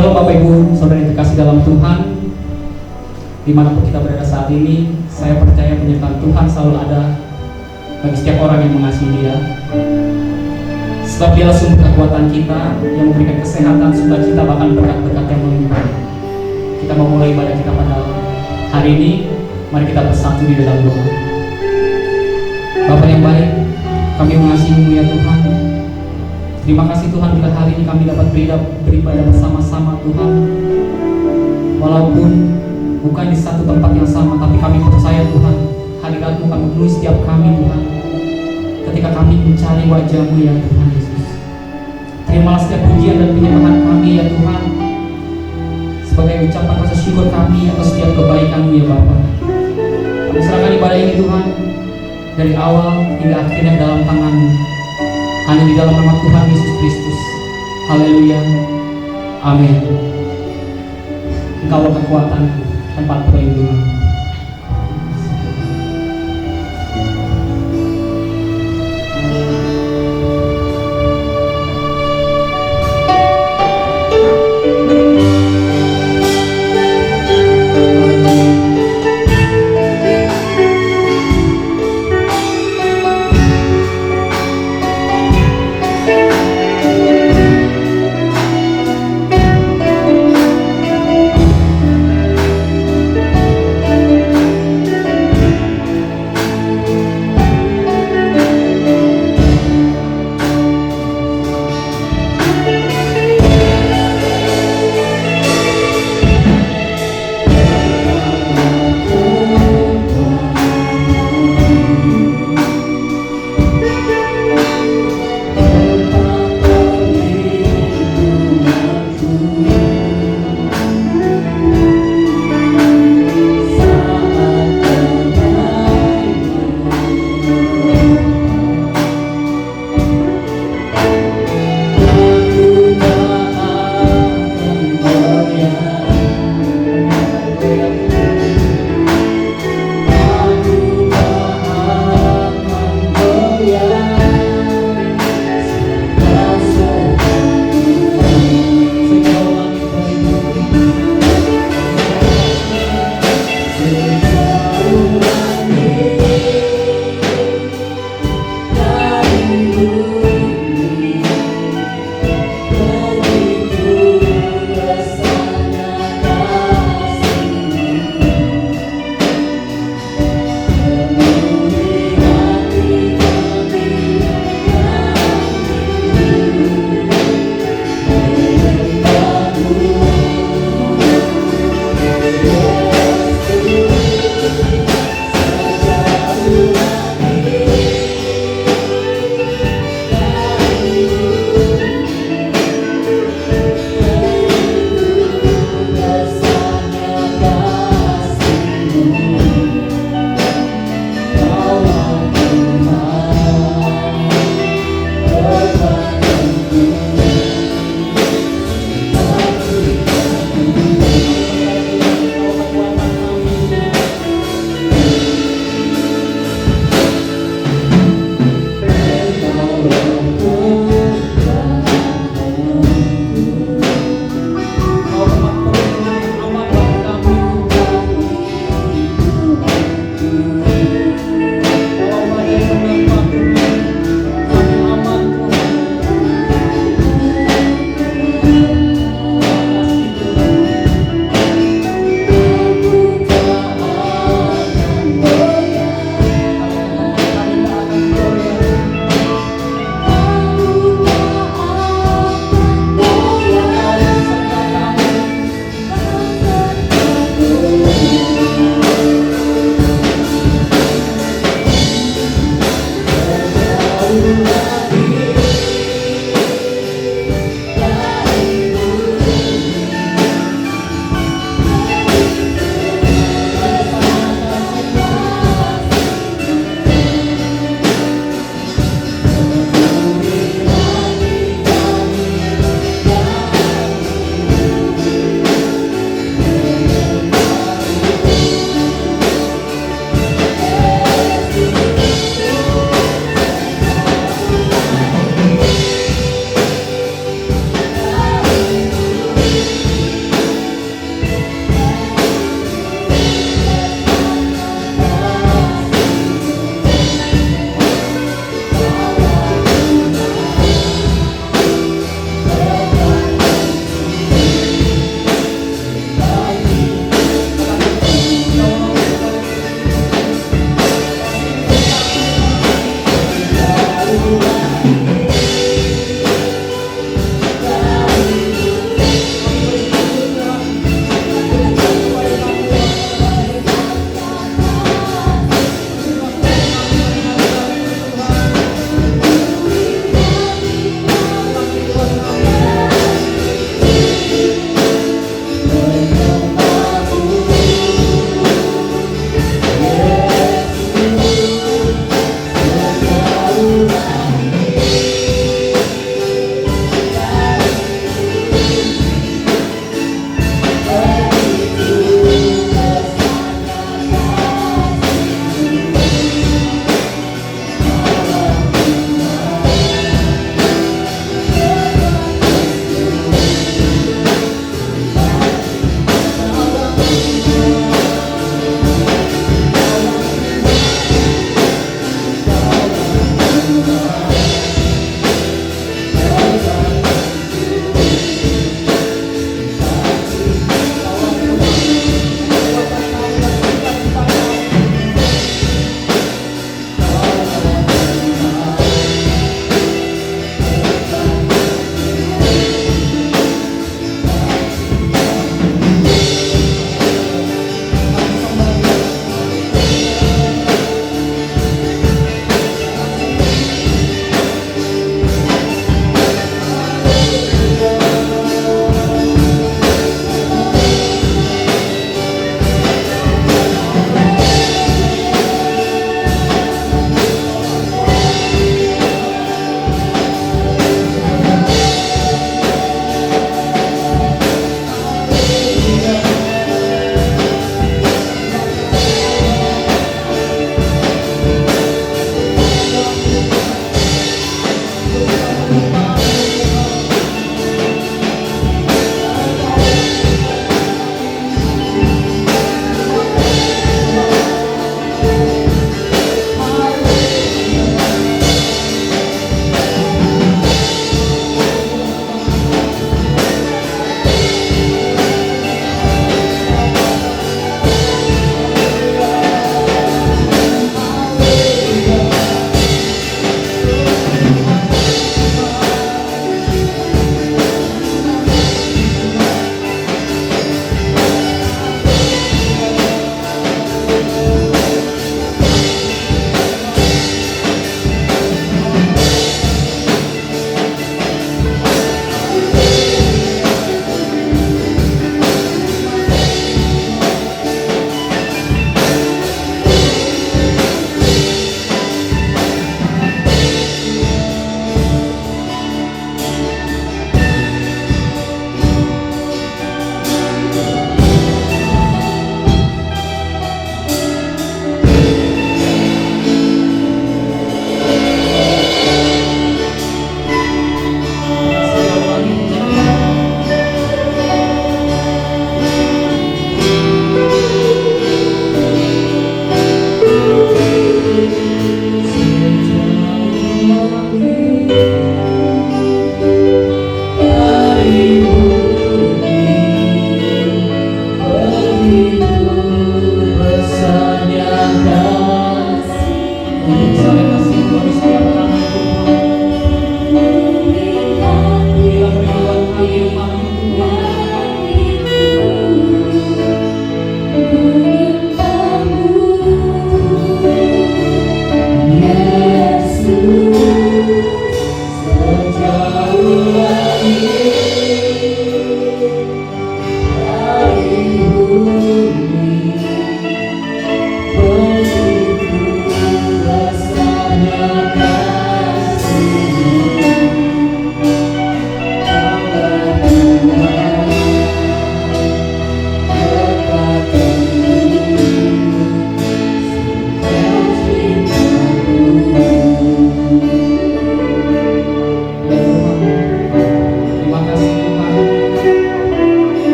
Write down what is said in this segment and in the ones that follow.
Shalom Bapak Ibu, saudara yang terkasih dalam Tuhan. Dimanapun kita berada saat ini, saya percaya penyertaan Tuhan selalu ada bagi setiap orang yang mengasihi Dia. Sebab Dialah sumber kekuatan kita, yang memberikan kesehatan, sukacita, bahkan berkat-berkat yang melimpah. Kita mau mulai ibadah kita pada hari ini. Mari kita bersatu di dalam doa. Bapa yang baik, kami mengasihi-Mu ya Tuhan. Terima kasih Tuhan bila hari ini kami dapat beribadah bersama-sama Tuhan. Walaupun bukan di satu tempat yang sama, tapi kami percaya Tuhan, hadirat-Mu akan memenuhi setiap kami Tuhan, ketika kami mencari wajah-Mu ya Tuhan Yesus. Terimalah setiap pujian dan penyembahan kami ya Tuhan, sebagai ucapan rasa syukur kami atas setiap kebaikan-Mu ya Bapa. Kami serahkan ibadah ini Tuhan, dari awal hingga akhirnya dalam tangan-Mu, hanya di dalam nama Tuhan Yesus Kristus. Haleluya. Amin. Engkau kekuatanku, tempat perlindungan.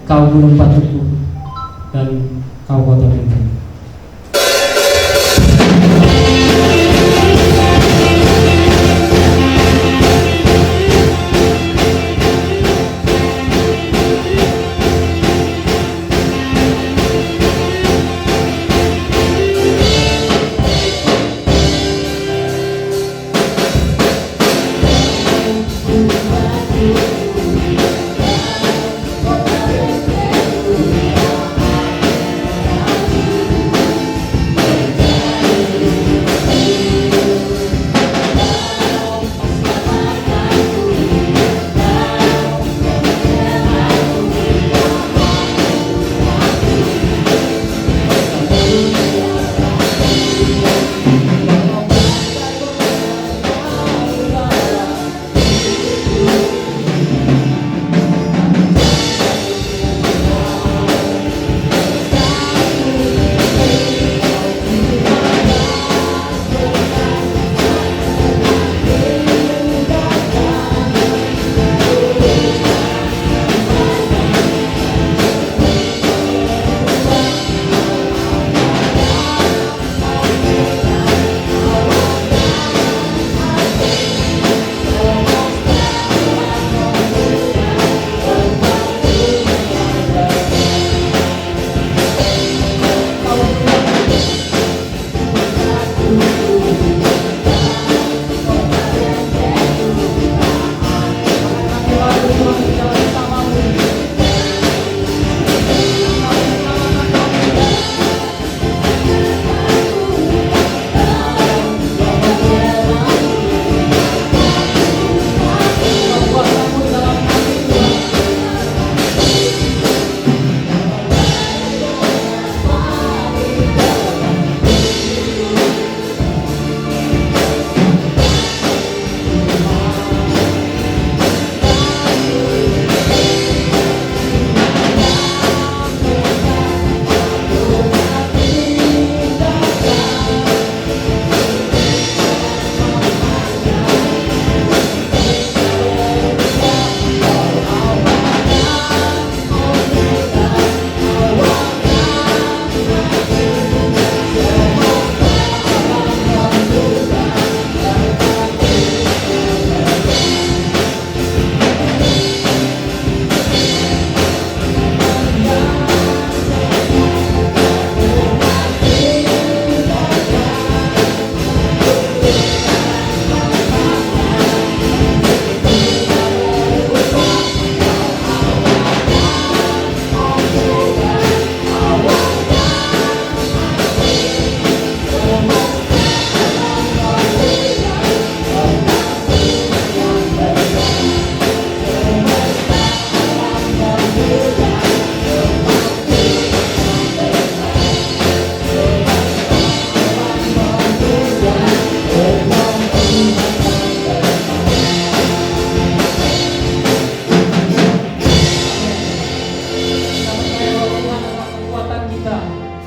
Kau gunung batuku dan kau kota benteng.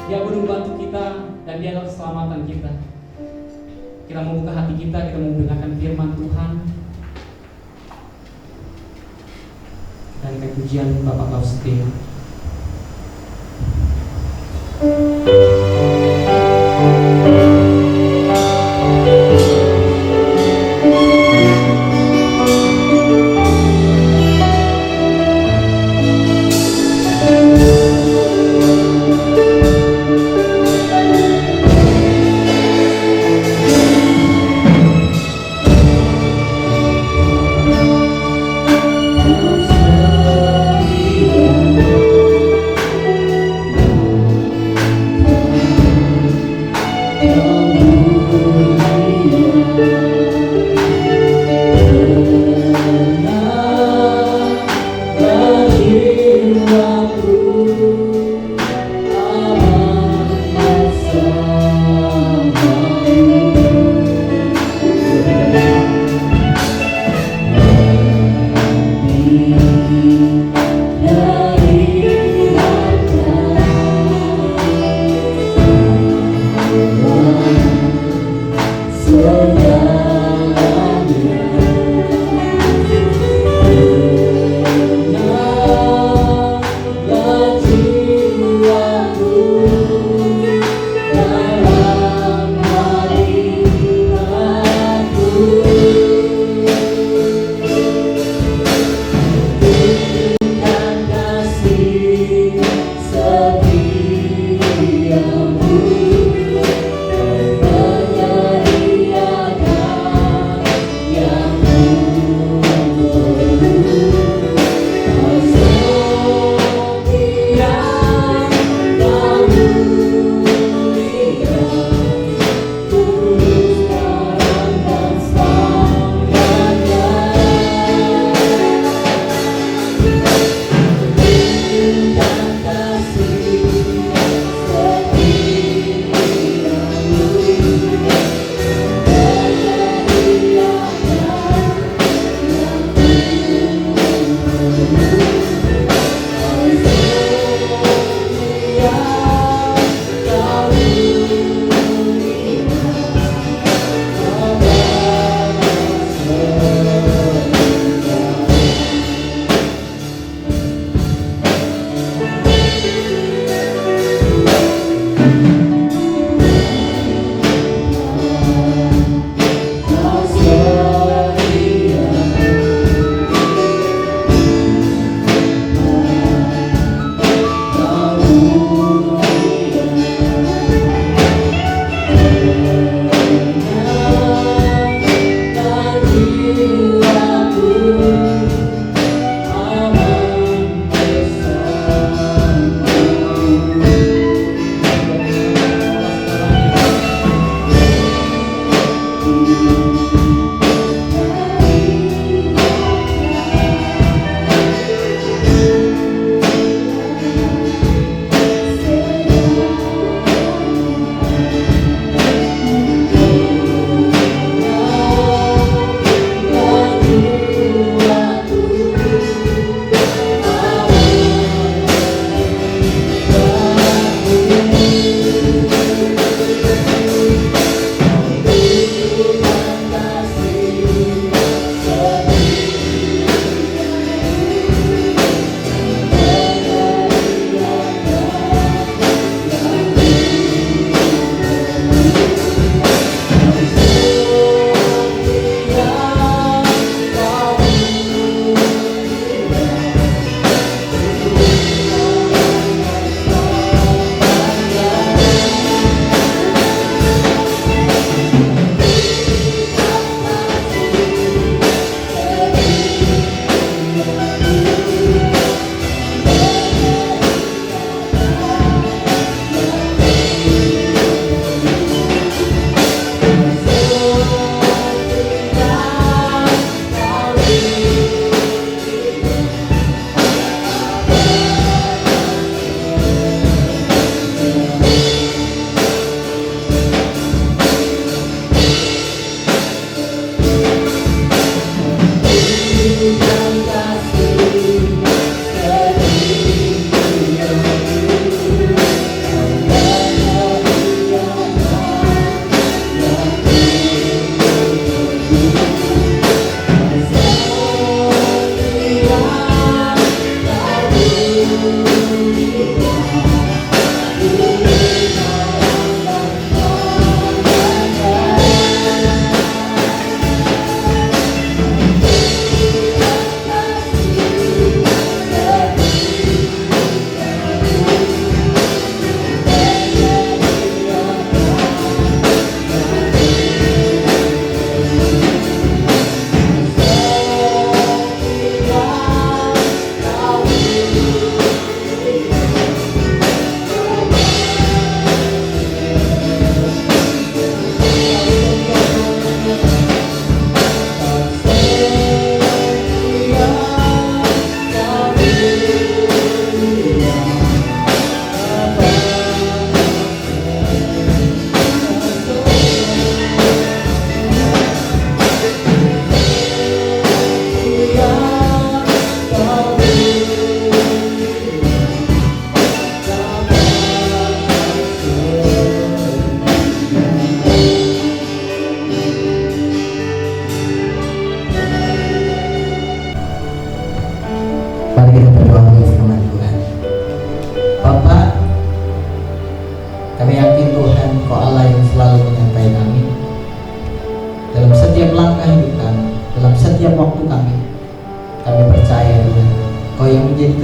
Dia gunung batu kita dan Dia adalah keselamatan kita. Kita membuka hati kita mendengarkan firman Tuhan. Dan pujian Bapak kau setia.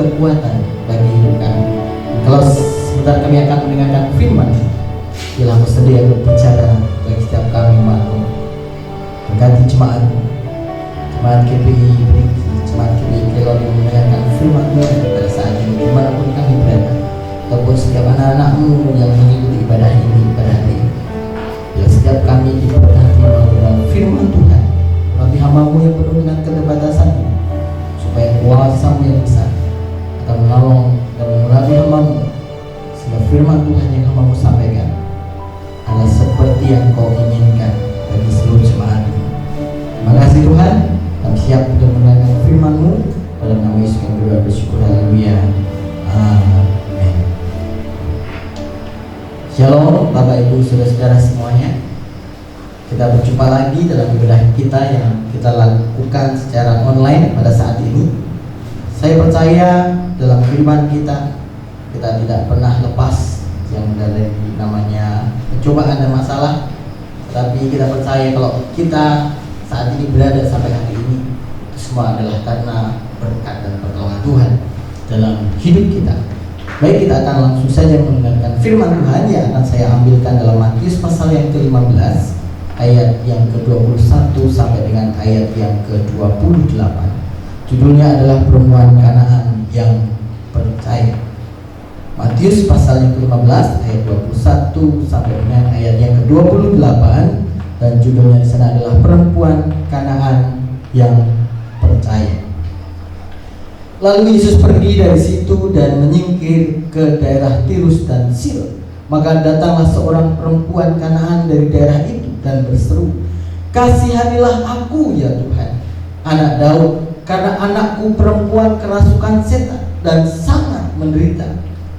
kekuatan bagi hidup kami. Kalau sebentar kami akan mendengarkan firman, biarlah bersedia berbicara bagi setiap kami makhluk. Berkati jemaat KPI, jemaat KPI Kelon yang mendengarkan firman Tuhan pada saat ini dimanapun kami berada, ataupun setiap anak-anakmu yang mengikuti ibadah ini pada hari ini. Biar setiap kami diberkati dalam firman Tuhan, bagi hamba-Mu yang penuh dengan keterbatasan ini, supaya kuasa-Mu yang besar akan menolong dan memenuhi hamba-Mu, sehingga firman Tuhan yang hamba-Mu sampaikan adalah seperti yang Kau inginkan bagi seluruh jemaat ini. Terima kasih Tuhan, kami siap untuk mendengarkan firman-Mu. Dalam nama Yesus kami berdoa bersyukur, haleluya, amin. Shalom Bapak Ibu Saudara-saudara semuanya. Kita berjumpa lagi dalam ibadah kita yang kita lakukan secara online pada saat ini. Saya percaya dalam kehidupan kita tidak pernah lepas yang dari namanya pencobaan dan masalah. Tetapi kita percaya kalau kita saat ini berada sampai hari ini, itu semua adalah karena berkat dan pertolongan Tuhan dalam hidup kita. Baik, kita akan langsung saja mendengarkan firman Tuhan yang akan saya ambilkan dalam Matius pasal yang ke-15 ayat yang ke-21 sampai dengan ayat yang ke-28. Judulnya adalah perempuan Kanaan yang percaya. Matius pasal yang ke-15 ayat 21 sampai dengan ayat yang ke-28, dan judulnya di sana adalah perempuan Kanaan yang percaya. Lalu Yesus pergi dari situ dan menyingkir ke daerah Tirus dan Sidon. Maka datanglah seorang perempuan Kanaan dari daerah itu dan berseru, "Kasihanilah aku ya Tuhan, anak Daud, karena anakku perempuan kerasukan setan dan sangat menderita."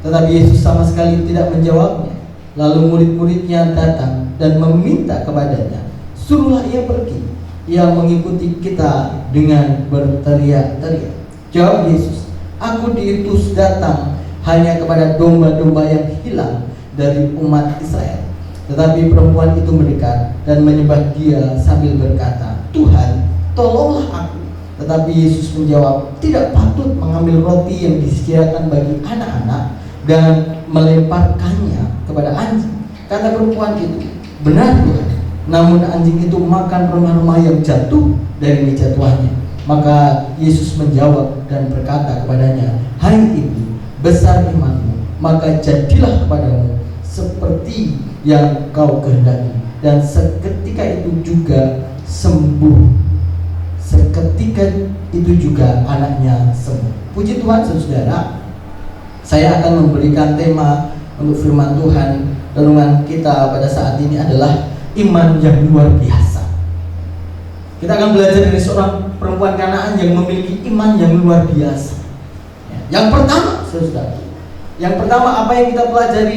Tetapi Yesus sama sekali tidak menjawabnya. Lalu murid-muridnya datang dan meminta kepadanya, "Suruhlah ia pergi, ia mengikuti kita," dengan berteriak-teriak. Jawab Yesus, "Aku diutus datang hanya kepada domba-domba yang hilang dari umat Israel." Tetapi perempuan itu mendekat dan menyembah Dia sambil berkata, "Tuhan, tolonglah aku." Tetapi Yesus menjawab, "Tidak patut mengambil roti yang disediakan bagi anak-anak dan melemparkannya kepada anjing." Kata perempuan itu, "Benar Tuhan, namun anjing itu makan remah-remah yang jatuh dari meja tuannya." Maka Yesus menjawab dan berkata kepadanya, "Hai ibu, besar imanmu, maka jadilah kepadamu seperti yang kau kehendaki." Dan seketika itu juga sembuh. Seketika itu juga anaknya sembuh. Puji Tuhan saudara. Saya akan memberikan tema untuk firman Tuhan. Renungan kita pada saat ini adalah iman yang luar biasa. Kita akan belajar dari seorang perempuan Kanaan yang memiliki iman yang luar biasa. Yang pertama, saudara, yang pertama apa yang kita pelajari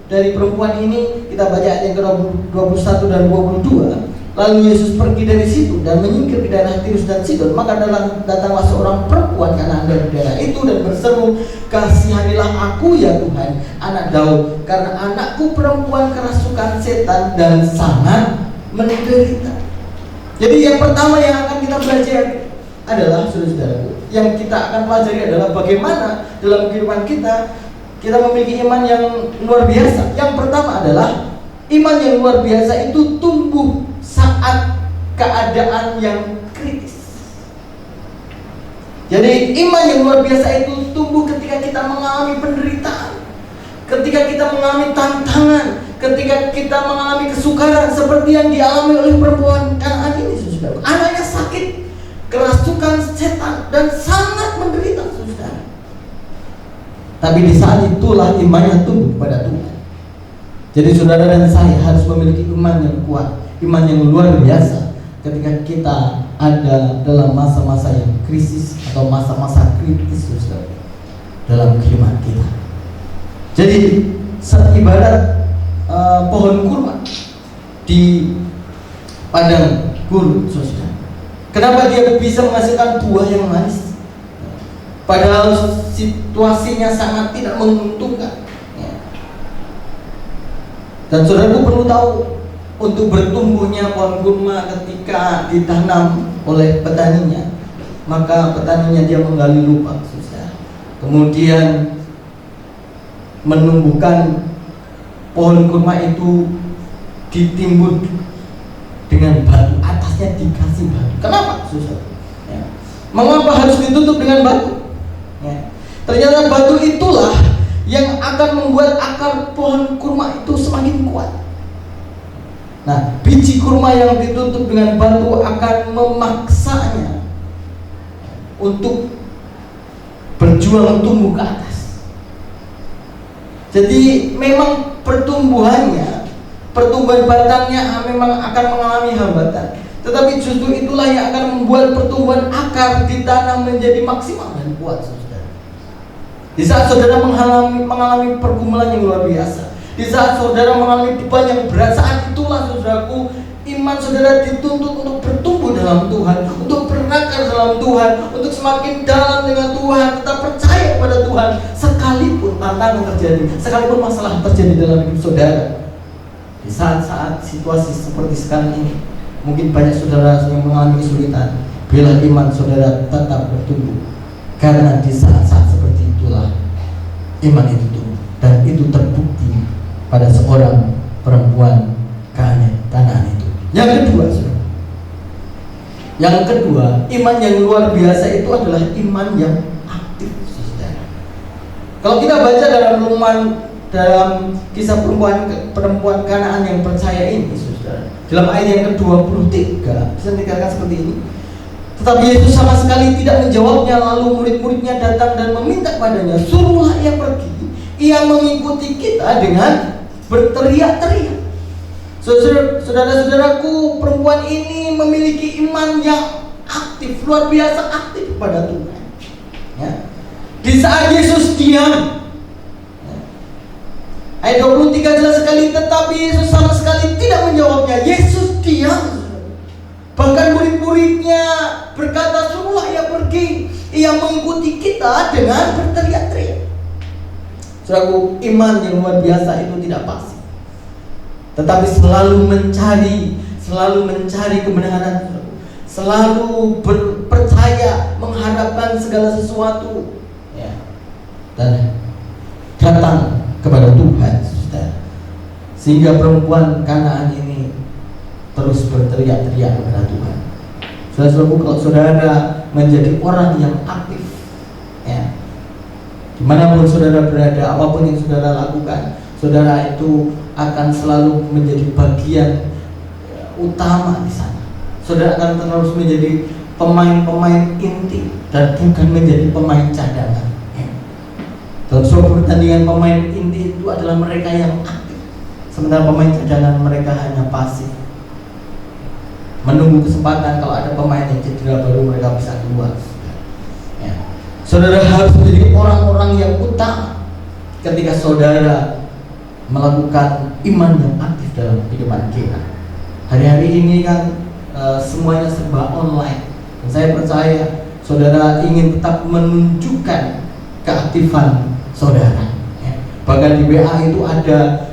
dari perempuan ini, kita baca ayat yang ke-21 dan 22. Lalu Yesus pergi dari situ dan menyingkir di daerah Tirus dan Sidon. Maka datanglah seorang perempuan Kanaan dari daerah itu dan berseru, "Kasihanilah aku ya Tuhan, anak Daud, karena anakku perempuan kerasukan setan dan sangat menderita." Jadi yang pertama yang akan kita pelajari adalah, saudara-saudaraku, yang kita akan pelajari adalah bagaimana dalam kehidupan kita memiliki iman yang luar biasa. Yang pertama adalah iman yang luar biasa itu tumbuh saat keadaan yang kritis. Jadi iman yang luar biasa itu tumbuh ketika kita mengalami penderitaan, ketika kita mengalami tantangan, ketika kita mengalami kesukaran seperti yang dialami oleh perempuan Kanaan ini, saudara. Anaknya sakit, kerasukan setan dan sangat menderita, saudara. Tapi di saat itulah imannya tumbuh kepada Tuhan. Jadi saudara dan saya harus memiliki iman yang kuat, iman yang luar biasa ketika kita ada dalam masa-masa yang krisis atau masa-masa kritis, saudara, dalam kehidupan kita. Jadi ibarat pohon kurma di padang gurun, saudara. Kenapa dia bisa menghasilkan buah yang manis? Padahal situasinya sangat tidak menguntungkan. Dan saudaraku perlu tahu, untuk bertumbuhnya pohon kurma ketika ditanam oleh petaninya, maka petaninya dia menggali lubang, saudara. kemudian menumbuhkan pohon kurma itu ditimbun dengan batu, atasnya dikasih batu. Kenapa? Susah. Ya. Mengapa harus ditutup dengan batu? Ya. Ternyata batu itulah yang akan membuat akar pohon kurma itu semakin kuat. Nah, biji kurma yang ditutup dengan batu akan memaksanya untuk berjuang tumbuh ke atas. Jadi memang pertumbuhan batangnya memang akan mengalami hambatan, tetapi justru itulah yang akan membuat pertumbuhan akar di tanah menjadi maksimal dan kuat, saudara. Di saat saudara mengalami pergumulan yang luar biasa, di saat saudara mengalami beban yang berat, saat itulah saudaraku, iman saudara dituntut untuk bertumbuh dalam Tuhan, untuk berakar dalam Tuhan, untuk semakin dalam dengan Tuhan, tetap percaya kepada Tuhan, sekalipun tantangan terjadi, sekalipun masalah terjadi dalam hidup saudara. Di saat-saat situasi seperti sekarang ini, mungkin banyak saudara yang mengalami kesulitan, bila iman saudara tetap bertumbuh, karena di saat-saat seperti itulah iman itu tumbuh, dan itu terbukti pada seorang perempuan Kanaan itu. Yang kedua, iman yang luar biasa itu adalah iman yang aktif, saudara. Kalau kita baca dalam kisah perempuan Kanaan yang percaya ini, saudara, dalam ayat yang ke-23 bisa dikatakan seperti ini. Tetapi Yesus sama sekali tidak menjawabnya. Lalu murid-muridnya datang dan meminta padanya, suruhlah ia pergi. Ia mengikuti kita dengan berteriak-teriak. Saudara-saudaraku, perempuan ini memiliki iman yang aktif, luar biasa aktif kepada Tuhan. Ya. Di saat Yesus diam, ayat 23 jelas sekali, tetapi Yesus sama sekali tidak menjawabnya. Yesus diam. Bahkan murid-muridnya berkata, suruhlah ia pergi. Ia mengikuti kita dengan berteriak-teriak. Saudaraku, iman yang luar biasa itu tidak pasti, tetapi selalu mencari kebenaran, selalu percaya, mengharapkan segala sesuatu, ya, dan datang kepada Tuhan, saudara. Sehingga perempuan Kanaan ini terus berteriak-teriak kepada Tuhan. Saudara-saudaraku, kalau saudara menjadi orang yang aktif, ya, dimanapun saudara berada, apapun yang saudara lakukan, saudara itu akan selalu menjadi bagian utama di sana. Saudara akan terus menjadi pemain-pemain inti dan bukan menjadi pemain cadangan. Dalam sebuah pertandingan, pemain inti itu adalah mereka yang aktif, sementara pemain cadangan mereka hanya pasif, menunggu kesempatan. Kalau ada pemain yang cedera baru mereka bisa keluar. Ya. Saudara harus menjadi orang-orang yang utama ketika saudara melakukan iman yang aktif dalam kehidupan kita. Hari-hari ini kan semuanya serba online, dan saya percaya saudara ingin tetap menunjukkan keaktifan saudara, ya. Bahkan di WA itu ada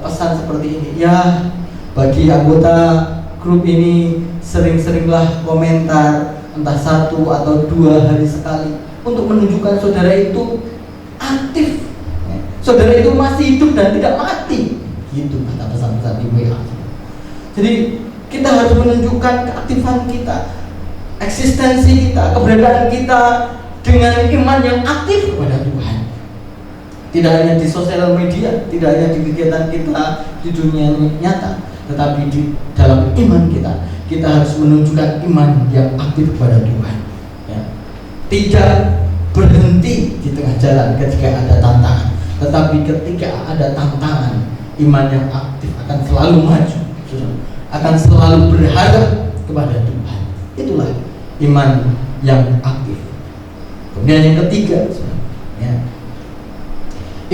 pesan seperti ini, ya, bagi anggota grup ini sering-seringlah komentar, entah 1 atau 2 hari sekali, untuk menunjukkan saudara itu aktif, ya. Saudara itu masih hidup dan tidak mati. Gitu kata pesan-pesan di WA. Jadi kita harus menunjukkan keaktifan kita, eksistensi kita, keberadaan kita dengan iman yang aktif kepada Tuhan. Tidak hanya di sosial media, tidak hanya di kegiatan kita di dunia nyata, tetapi di dalam iman kita, kita harus menunjukkan iman yang aktif kepada Tuhan, ya. Tidak berhenti di tengah jalan ketika ada tantangan, tetapi ketika ada tantangan, iman yang aktif akan selalu maju, akan selalu berharap kepada Tuhan. Itulah iman yang aktif. Kemudian yang ketiga, ya,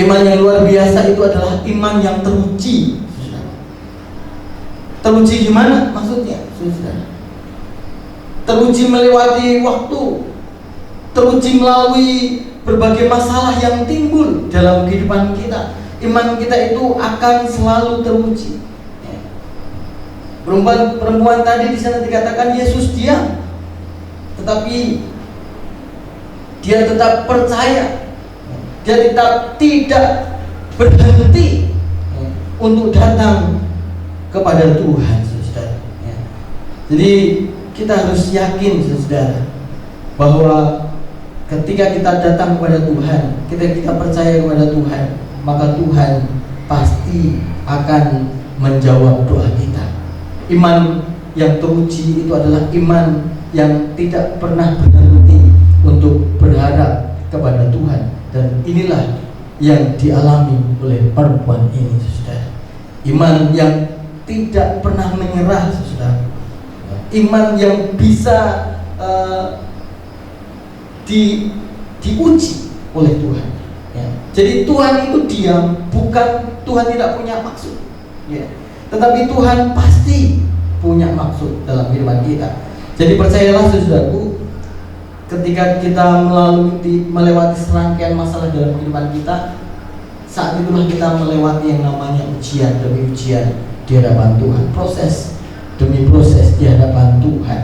iman yang luar biasa itu adalah iman yang teruji. Teruji gimana maksudnya? Teruji melewati waktu, teruji melalui berbagai masalah yang timbul dalam kehidupan kita. Iman kita itu akan selalu teruji. Perempuan tadi di sana dikatakan Yesus diam, tetapi dia tetap percaya dia tidak berhenti untuk datang kepada Tuhan, saudara. Jadi kita harus yakin, saudara, bahwa ketika kita datang kepada Tuhan, kita percaya kepada Tuhan, maka Tuhan pasti akan menjawab doa kita. Iman yang teruji itu adalah iman yang tidak pernah berhenti untuk berharap kepada Tuhan. Dan inilah yang dialami oleh perempuan ini, saudara. Iman yang tidak pernah menyerah, saudara. Iman yang bisa diuji oleh Tuhan. Jadi Tuhan itu diam, bukan Tuhan tidak punya maksud, tetapi Tuhan pasti punya maksud dalam kehidupan kita. Jadi percayalah, saudaraku, ketika kita melewati serangkaian masalah dalam kehidupan kita, saat itulah kita melewati yang namanya ujian demi ujian di hadapan Tuhan, proses demi proses di hadapan Tuhan.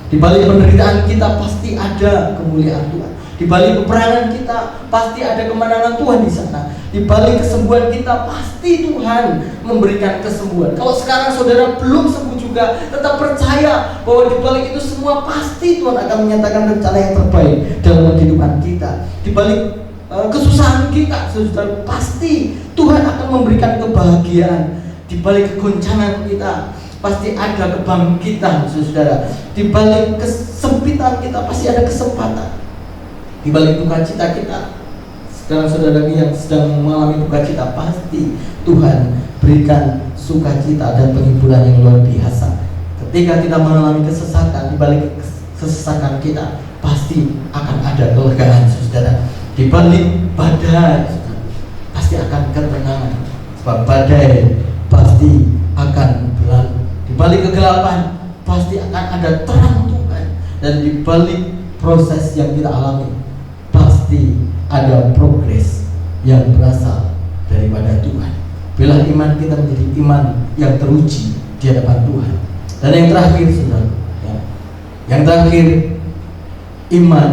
Di balik penderitaan kita pasti ada kemuliaan Tuhan. Di balik peperangan kita pasti ada kemenangan Tuhan di sana. Di balik kesembuhan kita pasti Tuhan memberikan kesembuhan. Kalau sekarang saudara belum sembuh juga, tetap percaya bahwa di balik itu semua pasti Tuhan akan menyatakan rencana yang terbaik dalam kehidupan kita. Di balik kesusahan kita, saudara, pasti Tuhan akan memberikan kebahagiaan. Di balik kegoncangan kita pasti ada kebangkitan, saudara. Di balik kesempitan kita pasti ada kesempatan. Di balik duka cita kita, saudara-saudara yang sedang mengalami duka cita, pasti Tuhan berikan sukacita dan penghiburan yang luar biasa. Ketika kita mengalami kesesakan, di balik kesesakan kita pasti akan ada kelegaan, saudara. Di balik badai, pasti akan ketenangan, sebab badai pasti akan berlalu. Di balik kegelapan pasti akan ada terang Tuhan. Dan di balik proses yang kita alami pasti ada progres yang berasal daripada Tuhan. Bila iman kita menjadi iman yang teruji di hadapan Tuhan. Dan yang terakhir, saudara, yang terakhir, iman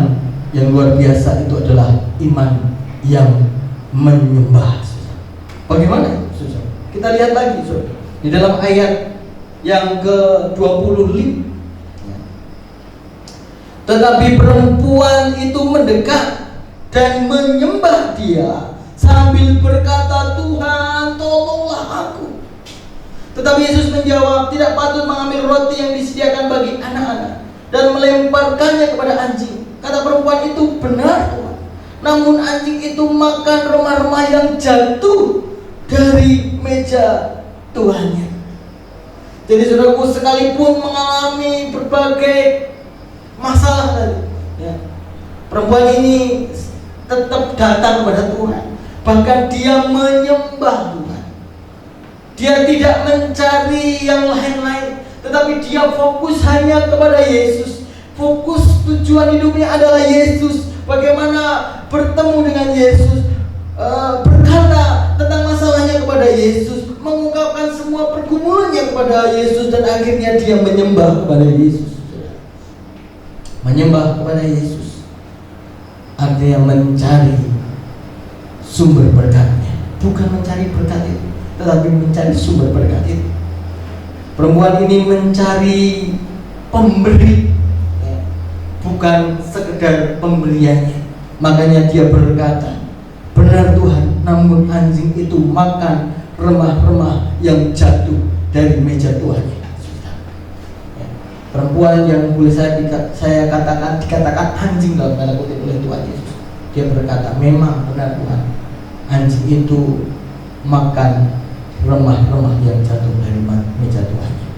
yang luar biasa itu adalah iman yang menyembah, saudara. Bagaimana, saudara? Kita lihat lagi, saudara, di dalam ayat yang ke-25. Tetapi perempuan itu mendekat dan menyembah dia sambil berkata, Tuhan, tolonglah aku. Tetapi Yesus menjawab, tidak patut mengambil roti yang disediakan bagi anak-anak dan melemparkannya kepada anjing. Kata perempuan itu, benar Tuhan. Namun anjing itu makan remah-remah yang jatuh dari meja tuannya. Jadi saudaraku, sekalipun mengalami berbagai masalah tadi, perempuan ini tetap datang kepada Tuhan. Bahkan dia menyembah Tuhan. Dia tidak mencari yang lain-lain, tetapi dia fokus hanya kepada Yesus. Fokus tujuan hidupnya adalah Yesus. Bagaimana bertemu dengan Yesus, berkata tentang masalahnya kepada Yesus, mengungkapkan semua pergumulannya kepada Yesus, dan akhirnya dia menyembah kepada Yesus. Menyembah kepada Yesus artinya mencari sumber berkatnya, bukan mencari berkat itu, tetapi mencari sumber berkat itu. Perempuan ini mencari pemberi, bukan sekedar pemberiannya. Makanya dia berkata, benar Tuhan, namun anjing itu makan remah-remah yang jatuh dari meja tuannya. Perempuan yang boleh saya katakan dikatakan anjing dalam tanda kutip oleh Tuhan Yesus. Dia berkata, memang benar Tuhan, anjing itu makan remah-remah yang jatuh dari meja tuannya.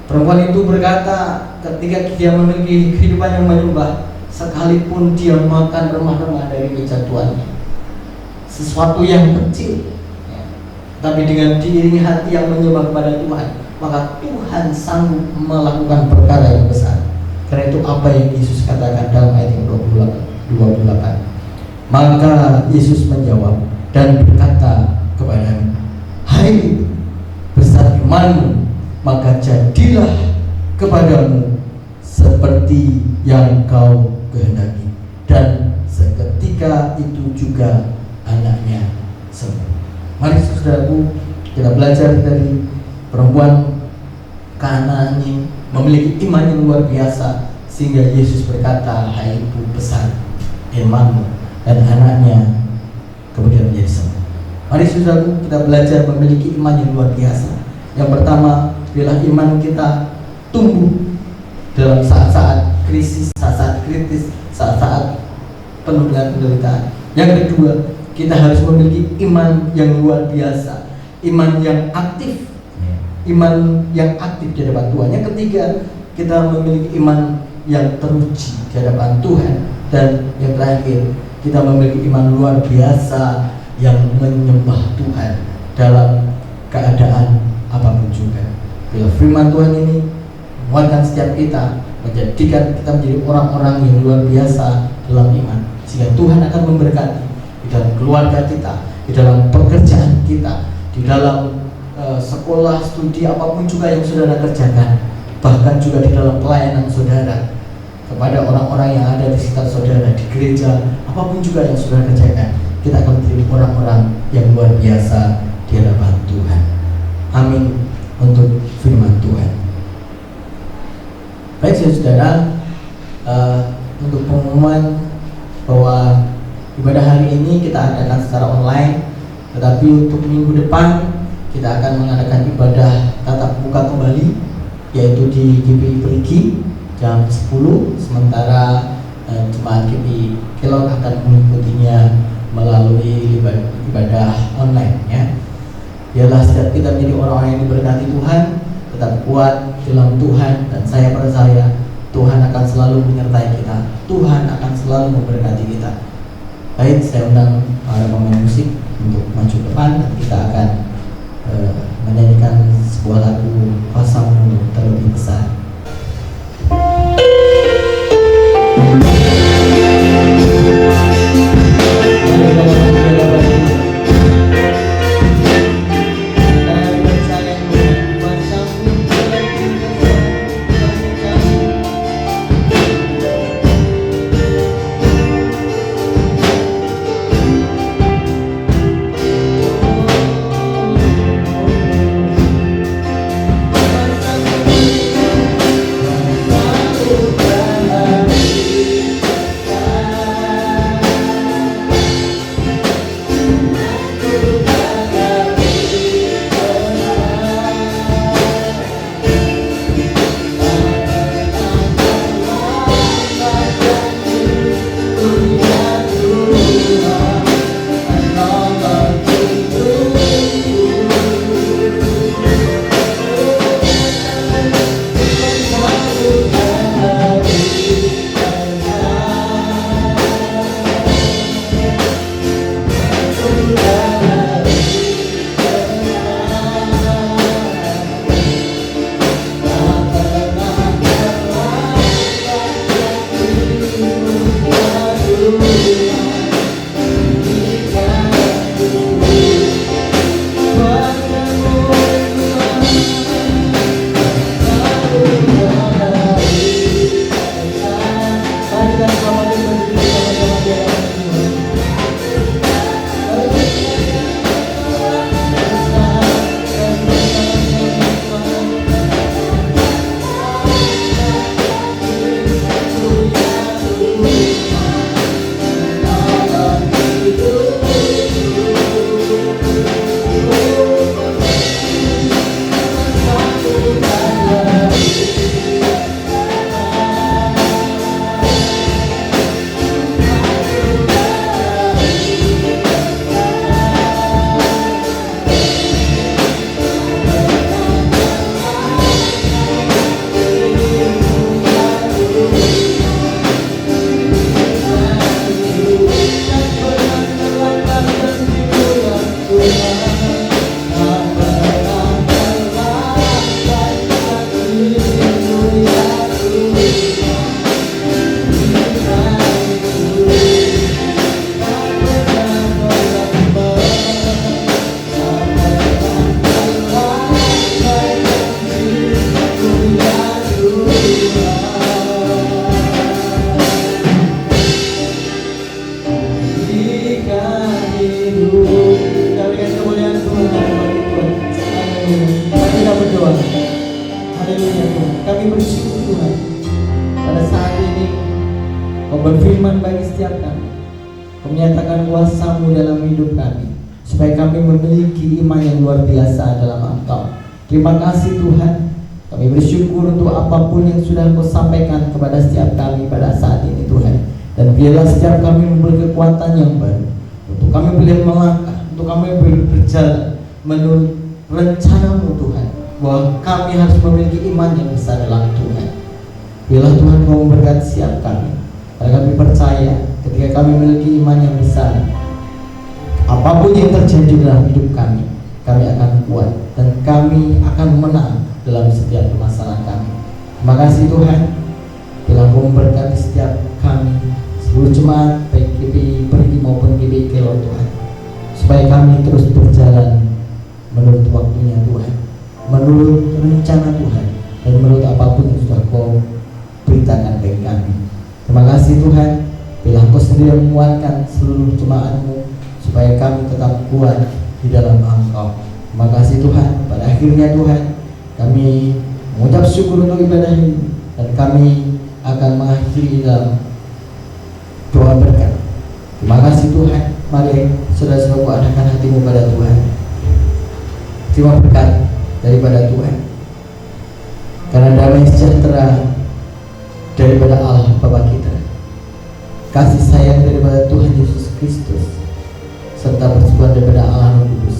Perempuan itu berkata, ketika dia memiliki kehidupan yang menyembah, sekalipun dia makan remah-remah dari meja tuannya, sesuatu yang kecil, tapi dengan diiringi hati yang menyembah kepada Tuhan, maka Tuhan sanggup melakukan perkara yang besar. Karena itu apa yang Yesus katakan dalam ayat yang 28. Maka Yesus menjawab dan berkata kepadanya, hai besar imanmu, maka jadilah kepadamu seperti yang kau kehendaki. Dan seketika ketika itu juga anaknya sembuh. Mari saudaraku, kita belajar dari perempuan Kanaan ini memiliki iman yang luar biasa sehingga Yesus berkata, "Hai ibu, besar imanmu," dan anaknya kemudian menjadi sembuh. Mari saudaraku, kita belajar memiliki iman yang luar biasa. Yang pertama, bila iman kita tumbuh dalam saat-saat krisis, saat-saat kritis, saat-saat penuh dengan penderitaan. Yang kedua, kita harus memiliki iman yang luar biasa, iman yang aktif, iman yang aktif di hadapan Tuhan. Yang ketiga, kita memiliki iman yang teruji di hadapan Tuhan. Dan yang terakhir, kita memiliki iman luar biasa yang menyembah Tuhan dalam keadaan apapun juga. Bila firman Tuhan ini menguatkan setiap kita, menjadikan kita menjadi orang-orang yang luar biasa dalam iman, sehingga Tuhan akan memberkati di dalam keluarga kita, di dalam pekerjaan kita, di dalam sekolah, studi, apapun juga yang saudara kerjakan, bahkan juga di dalam pelayanan saudara kepada orang-orang yang ada di sekitar saudara, di gereja, apapun juga yang saudara kerjakan, kita akan menjadi orang-orang yang luar biasa di hadapan Tuhan. Amin untuk firman Tuhan. Baik saudara, untuk pengumuman bahwa ibadah hari ini kita adakan secara online, tetapi untuk minggu depan kita akan mengadakan ibadah tatap muka kembali, yaitu di GPI Perigi jam 10, sementara jemaat GPI Kelot akan mengikutinya melalui ibadah online ya. Biarlah setiap kita menjadi orang-orang yang diberkati Tuhan, tetap kuat dalam Tuhan, dan saya percaya Tuhan akan selalu menyertai kita, Tuhan akan selalu memberkati kita. Baik, saya undang para pemain musik untuk maju depan dan kita akan menyanyikan sebuah lagu Kuasa-Mu Terlebih Besar. Berkati kami bersyukur Tuhan. Pada saat ini Kau berfirman bagi setiap kami, Kau menyatakan kuasa-Mu dalam hidup kami, supaya kami memiliki iman yang luar biasa dalam Engkau. Terima kasih Tuhan. Kami bersyukur untuk apapun yang sudah Kau sampaikan kepada setiap kami pada saat ini Tuhan. Dan biarlah setiap kami memberi kekuatan yang baru, untuk kami boleh melangkah, untuk kami boleh berjalan menurut rencana-Mu Tuhan, bahwa kami harus memiliki iman yang besar dalam Tuhan. Biarlah Tuhan Kau memberkati setiap kami, karena kami percaya ketika kami memiliki iman yang besar, apapun yang terjadi dalam hidup kami akan kuat dan kami akan menang dalam setiap permasalahan kami. Terima kasih Tuhan. Biarlah Kau memberkati setiap kami, seluruh jemaat baik GBI Perigi maupun GBI Kelor Tuhan, supaya kami terus berjalan menurut waktunya Tuhan, menurut rencana Tuhan, dan menurut apapun yang sudah Kau beritakan bagi kami. Terima kasih Tuhan. Biarlah Kau sendiri menguatkan seluruh jemaat-Mu, supaya kami tetap kuat di dalam Engkau. Terima kasih Tuhan. Pada akhirnya Tuhan, kami mengucap syukur untuk ibadah ini, dan kami akan mengakhiri dalam doa berkat. Terima kasih Tuhan. Mari saudara-saudaraku arahkan hatimu pada Tuhan. Terima berkat daripada Tuhan, karena damai sejahtera daripada Allah Bapa kita, kasih sayang daripada Tuhan Yesus Kristus, serta persekutuan daripada Allah Roh Kudus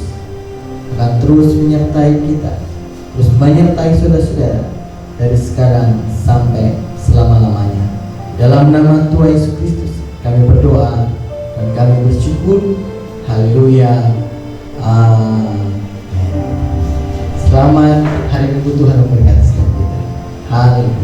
akan terus menyertai kita, terus menyertai saudara-saudara dari sekarang sampai selama-lamanya. Dalam nama Tuhan Yesus Kristus kami berdoa dan kami bersyukur. Haleluya. Amin. Selamat hari Minggu, Tuhan memberkati setiap kita. Haleluya.